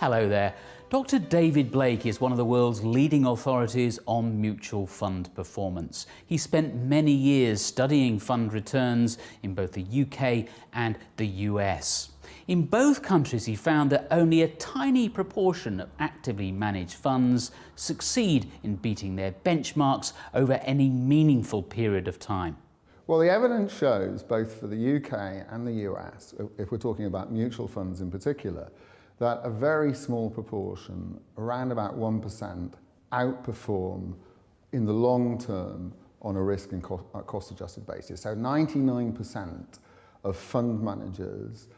Hello there. Dr. David Blake is one of the world's leading authorities on mutual fund performance. He spent many years studying fund returns in both the UK and the US. In both countries, he found that only a tiny proportion of actively managed funds succeed in beating their benchmarks over any meaningful period of time. Well, the evidence shows, both for the UK and the US, if we're talking about mutual funds in particular, that a very small proportion, around about 1%, outperform in the long term on a risk and cost-adjusted basis. So 99% of fund managers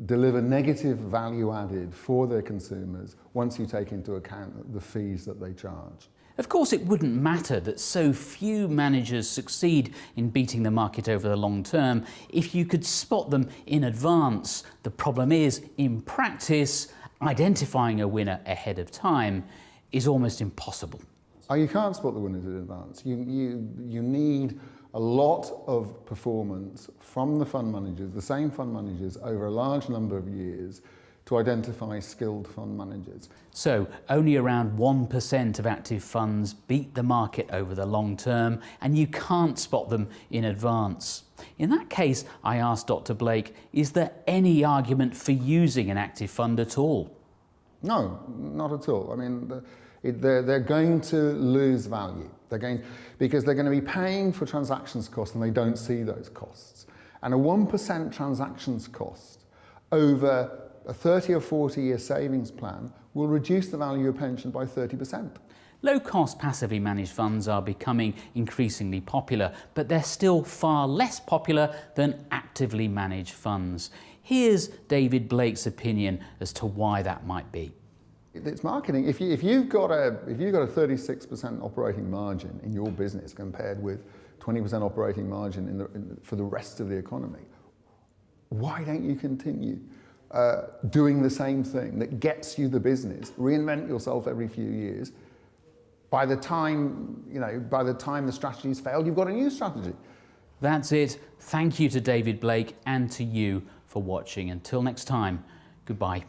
deliver negative value added for their consumers once you take into account the fees that they charge. Of course, it wouldn't matter that so few managers succeed in beating the market over the long term if you could spot them in advance. The problem is, in practice, identifying a winner ahead of time is almost impossible. Oh, you can't spot the winners in advance. You need a lot of performance from the fund managers, the same fund managers, over a large number of years to identify skilled fund managers. So only around 1% of active funds beat the market over the long term, and you can't spot them in advance. In that case, I asked Dr. Blake, is there any argument for using an active fund at all? No, not at all. I mean, they're going to lose value. Because they're going to be paying for transactions costs and they don't see those costs. And a 1% transactions cost over a 30 or 40-year savings plan will reduce the value of pension by 30%. Low-cost passively managed funds are becoming increasingly popular, but they're still far less popular than actively managed funds. Here's David Blake's opinion as to why that might be. It's marketing. If you've got a 36% operating margin in your business compared with 20% operating margin for the rest of the economy, why don't you continue doing the same thing that gets you the business? Reinvent yourself every few years. By the time the strategy's failed, you've got a new strategy. That's it. Thank you to David Blake and to you for watching. Until next time, goodbye.